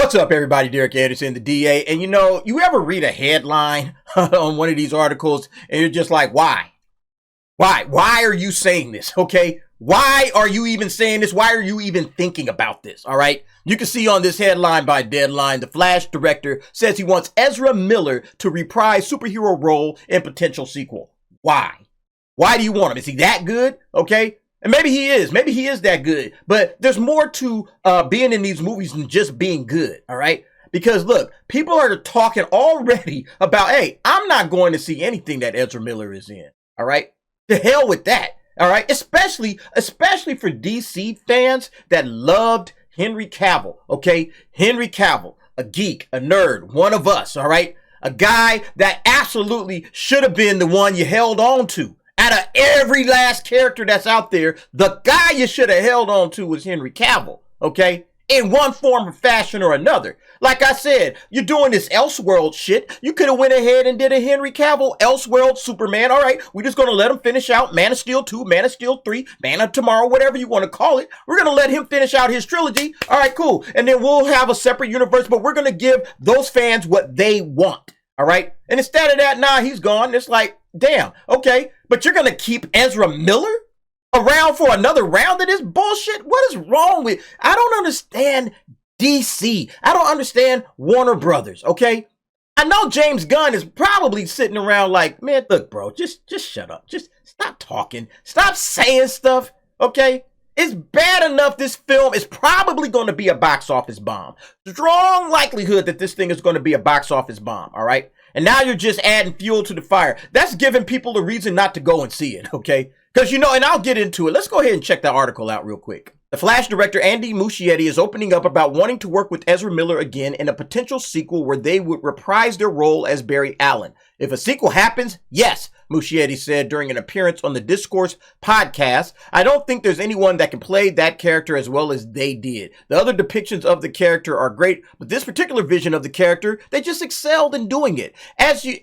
What's up, everybody? Derek Anderson, the DA. And you ever read a headline on one of these articles and you're just like, why? Why are you saying this? Okay. Why are you even saying this? Why are you even thinking about this? All right. You can see on this headline by Deadline, the Flash director says he wants Ezra Miller to reprise superhero role in potential sequel. Why? Why do you want him? Is he that good? Okay. And maybe he is that good, but there's more to being in these movies than just being good. All right. Because look, people are talking already about, hey, I'm not going to see anything that Ezra Miller is in. All right. The hell with that. All right. Especially for DC fans that loved Henry Cavill. Okay. Henry Cavill, a geek, a nerd, one of us. All right. A guy that absolutely should have been the one you held on to. Out of every last character that's out there, the guy you should have held on to was Henry Cavill, okay? In one form or fashion or another. Like I said, you're doing this Elseworld shit. You could have went ahead and did a Henry Cavill Elseworld Superman. All right, we're just going to let him finish out Man of Steel 2, Man of Steel 3, Man of Tomorrow, whatever you want to call it. We're going to let him finish out his trilogy. All right, cool. And then we'll have a separate universe, but we're going to give those fans what they want. All right? And instead of that, nah, he's gone. It's like, damn, okay. But you're going to keep Ezra Miller around for another round of this bullshit? What is wrong with... I don't understand DC. I don't understand Warner Brothers, okay? I know James Gunn is probably sitting around like, man, look, bro, just shut up. Just stop talking. Stop saying stuff, okay? It's bad enough this film is probably going to be a box office bomb. Strong likelihood that this thing is going to be a box office bomb, all right? And now you're just adding fuel to the fire. That's giving people a reason not to go and see it, okay? Because, and I'll get into it. Let's go ahead and check that article out real quick. The Flash director Andy Muschietti is opening up about wanting to work with Ezra Miller again in a potential sequel where they would reprise their role as Barry Allen. If a sequel happens, yes, Muschietti said during an appearance on the Discourse podcast. I don't think there's anyone that can play that character as well as they did. The other depictions of the character are great, but this particular vision of the character, they just excelled in doing it. As you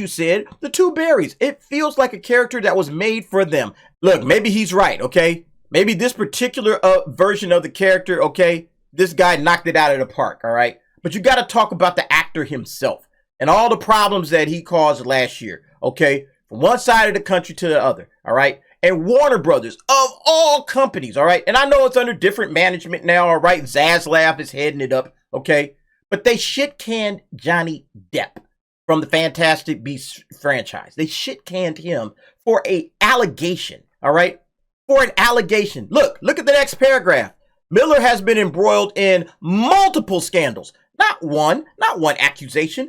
said, the two Barrys, it feels like a character that was made for them. Look, maybe he's right, okay? Maybe this particular version of the character, okay, this guy knocked it out of the park, all right? But you got to talk about the actor himself and all the problems that he caused last year, okay? From one side of the country to the other, all right? And Warner Brothers, of all companies, all right? And I know it's under different management now, all right? Zaslav is heading it up, okay? But they shit-canned Johnny Depp from the Fantastic Beasts franchise. They shit-canned him for an allegation, all right? For an allegation. Look at the next paragraph. Miller has been embroiled in multiple scandals. Not one accusation,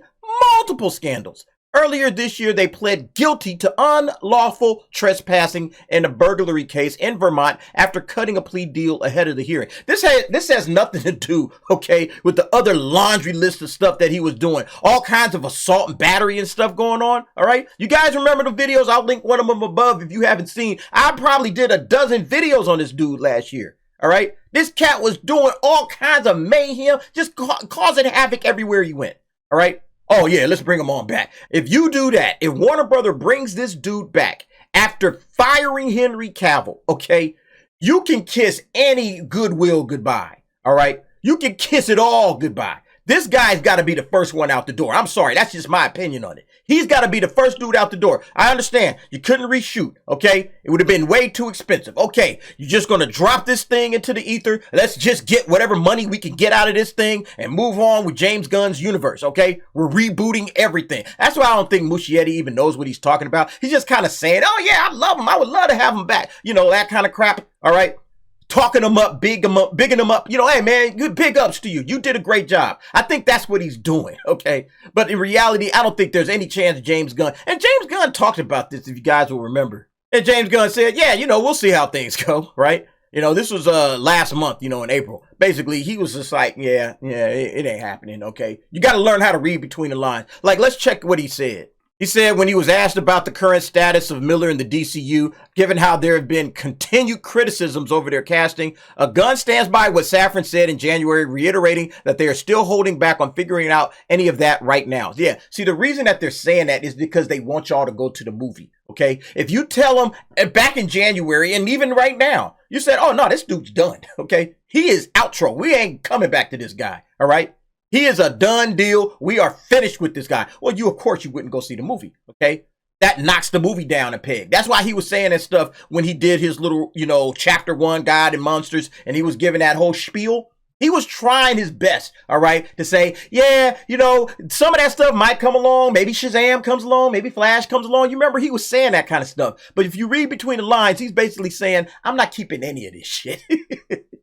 multiple scandals. Earlier this year, they pled guilty to unlawful trespassing in a burglary case in Vermont after cutting a plea deal ahead of the hearing. This has nothing to do, okay, with the other laundry list of stuff that he was doing. All kinds of assault and battery and stuff going on, all right? You guys remember the videos? I'll link one of them above if you haven't seen. I probably did a dozen videos on this dude last year, all right? This cat was doing all kinds of mayhem, just causing havoc everywhere he went, all right? Oh, yeah, let's bring him on back. If you do that, if Warner Brother brings this dude back after firing Henry Cavill, okay, you can kiss any goodwill goodbye, all right? You can kiss it all goodbye. This guy's got to be the first one out the door. I'm sorry, that's just my opinion on it. He's got to be the first dude out the door. I understand. You couldn't reshoot, okay? It would have been way too expensive. Okay, you're just going to drop this thing into the ether. Let's just get whatever money we can get out of this thing and move on with James Gunn's universe, okay? We're rebooting everything. That's why I don't think Muschietti even knows what he's talking about. He's just kind of saying, oh, yeah, I love him. I would love to have him back. That kind of crap, all right? Talking them up, bigging them up. Hey, man, good big ups to you. You did a great job. I think that's what he's doing, okay? But in reality, I don't think there's any chance James Gunn... And James Gunn talked about this, if you guys will remember. And James Gunn said, yeah, we'll see how things go, right? This was last month, in April. Basically, he was just like, yeah, it ain't happening, okay? You got to learn how to read between the lines. Like, let's check what he said. He said when he was asked about the current status of Miller in the DCU, given how there have been continued criticisms over their casting, Gunn stands by what Safran said in January, reiterating that they are still holding back on figuring out any of that right now. Yeah, see, the reason that they're saying that is because they want y'all to go to the movie, okay? If you tell them back in January and even right now, you said, oh, no, this dude's done, okay? He is outro. We ain't coming back to this guy, all right? He is a done deal. We are finished with this guy. Well, of course, you wouldn't go see the movie, okay? That knocks the movie down a peg. That's why he was saying that stuff when he did his little, chapter 1 God and Monsters, and he was giving that whole spiel. He was trying his best, all right, to say, yeah, some of that stuff might come along. Maybe Shazam comes along. Maybe Flash comes along. You remember he was saying that kind of stuff. But if you read between the lines, he's basically saying, I'm not keeping any of this shit.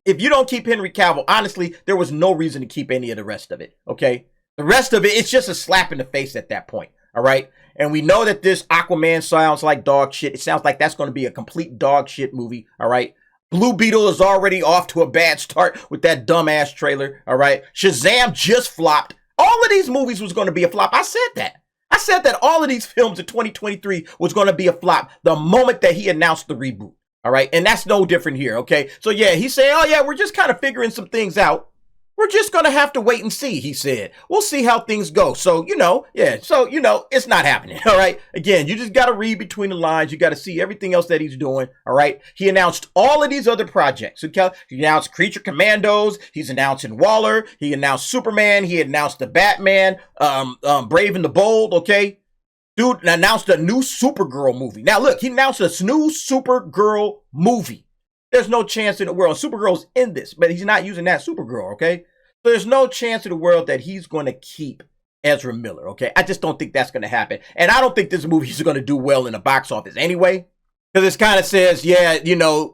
If you don't keep Henry Cavill, honestly, there was no reason to keep any of the rest of it, okay? The rest of it, it's just a slap in the face at that point, all right? And we know that this Aquaman sounds like dog shit. It sounds like that's going to be a complete dog shit movie, all right? Blue Beetle is already off to a bad start with that dumbass trailer, all right? Shazam just flopped. All of these movies was going to be a flop. I said that. I said that all of these films in 2023 was going to be a flop the moment that he announced the reboot, all right? And that's no different here, okay? So, yeah, he's saying, oh, yeah, we're just kind of figuring some things out. We're just going to have to wait and see, he said. We'll see how things go. So, it's not happening, all right? Again, you just got to read between the lines. You got to see everything else that he's doing, all right? He announced all of these other projects, okay? He announced Creature Commandos. He's announcing Waller. He announced Superman. He announced the Batman, Brave and the Bold, okay? Dude announced a new Supergirl movie. Now, look, he announced a new Supergirl movie. There's no chance in the world. Supergirl's in this, but he's not using that Supergirl, okay? So there's no chance in the world that he's going to keep Ezra Miller, okay? I just don't think that's going to happen. And I don't think this movie is going to do well in the box office anyway. Because it kind of says, yeah,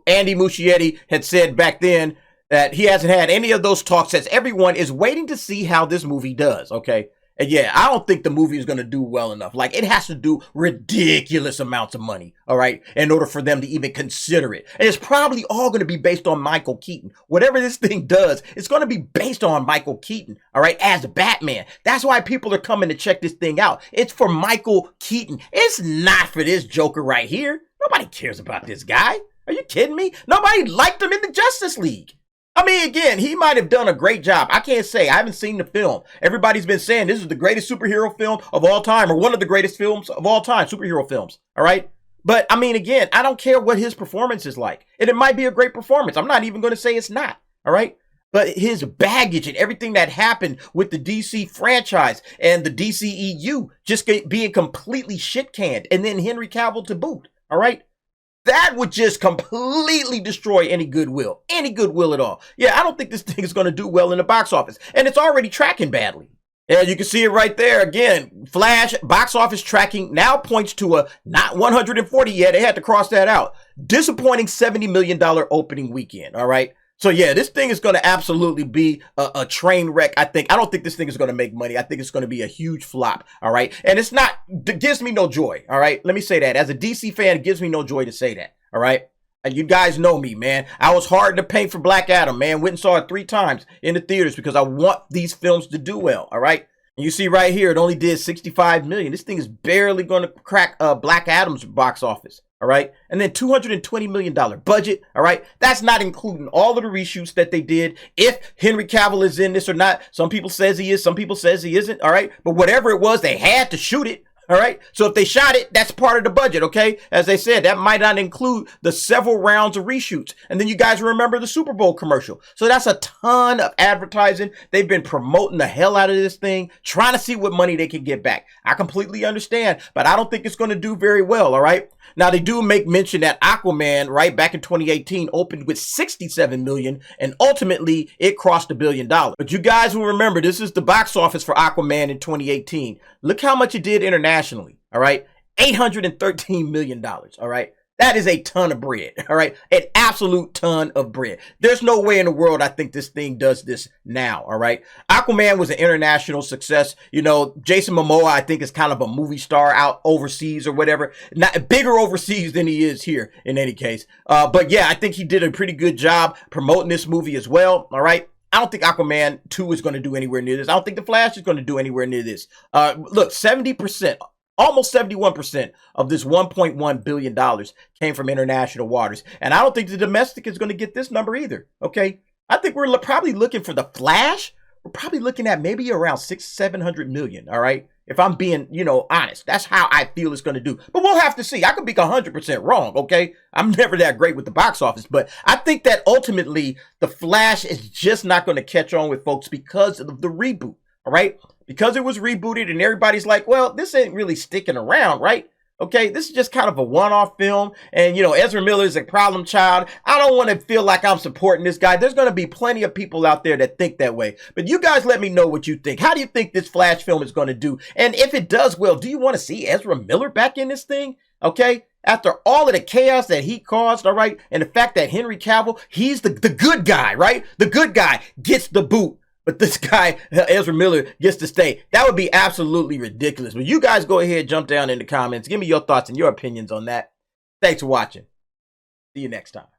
Andy Muschietti had said back then that he hasn't had any of those talks as everyone is waiting to see how this movie does, okay? And yeah, I don't think the movie is going to do well enough. Like, it has to do ridiculous amounts of money, all right, in order for them to even consider it. And it's probably all going to be based on Michael Keaton. Whatever this thing does, it's going to be based on Michael Keaton, all right, as Batman. That's why people are coming to check this thing out. It's for Michael Keaton. It's not for this Joker right here. Nobody cares about this guy. Are you kidding me? Nobody liked him in the Justice League. I mean, again, he might have done a great job. I can't say. I haven't seen the film. Everybody's been saying this is the greatest superhero film of all time, or one of the greatest films of all time, superhero films, all right? But, I mean, again, I don't care what his performance is like. And it might be a great performance. I'm not even going to say it's not, all right? But his baggage and everything that happened with the DC franchise and the DCEU just being completely shit-canned, and then Henry Cavill to boot, all right? That would just completely destroy any goodwill at all. Yeah, I don't think this thing is going to do well in the box office. And it's already tracking badly. Yeah, you can see it right there. Again, Flash box office tracking now points to a not 140 yet. They had to cross that out. Disappointing $70 million opening weekend, all right? So, yeah, this thing is going to absolutely be a train wreck, I think. I don't think this thing is going to make money. I think it's going to be a huge flop, all right? And it gives me no joy, all right? Let me say that. As a DC fan, it gives me no joy to say that, all right? And you guys know me, man. I was hard in the paint for Black Adam, man. Went and saw it 3 times in the theaters because I want these films to do well, all right? And you see right here, it only did $65 million. This thing is barely going to crack Black Adam's box office. All right. And then $220 million budget. All right. That's not including all of the reshoots that they did. If Henry Cavill is in this or not. Some people says he is. Some people says he isn't. All right. But whatever it was, they had to shoot it. All right. So if they shot it, that's part of the budget. OK, as they said, that might not include the several rounds of reshoots. And then you guys remember the Super Bowl commercial. So that's a ton of advertising. They've been promoting the hell out of this thing, trying to see what money they can get back. I completely understand, but I don't think it's going to do very well. All right. Now, they do make mention that Aquaman, right, back in 2018, opened with $67 million, and ultimately it crossed $1 billion. But you guys will remember, this is the box office for Aquaman in 2018. Look how much it did internationally, all right? $813 million, all right? That is a ton of bread, all right? An absolute ton of bread. There's no way in the world I think this thing does this now, all right? Aquaman was an international success. You know, Jason Momoa, I think, is kind of a movie star out overseas or whatever. Not bigger overseas than he is here in any case. But yeah, I think he did a pretty good job promoting this movie as well, all right? I don't think Aquaman 2 is going to do anywhere near this. I don't think The Flash is going to do anywhere near this. Look, 70%. Almost 71% of this $1.1 billion came from international waters. And I don't think the domestic is going to get this number either, okay? I think we're probably looking for The Flash. We're probably looking at maybe around $600-700 million, all right? If I'm being, honest. That's how I feel it's going to do. But we'll have to see. I could be 100% wrong, okay? I'm never that great with the box office. But I think that ultimately, The Flash is just not going to catch on with folks because of the reboot. all right? Because it was rebooted and everybody's like, well, this ain't really sticking around, right? Okay, this is just kind of a one-off film. And, Ezra Miller is a problem child. I don't want to feel like I'm supporting this guy. There's going to be plenty of people out there that think that way. But you guys let me know what you think. How do you think this Flash film is going to do? And if it does well, do you want to see Ezra Miller back in this thing? Okay, after all of the chaos that he caused, all right, and the fact that Henry Cavill, he's the good guy, right? The good guy gets the boot. But this guy, Ezra Miller, gets to stay. That would be absolutely ridiculous. But you guys go ahead, jump down in the comments. Give me your thoughts and your opinions on that. Thanks for watching. See you next time.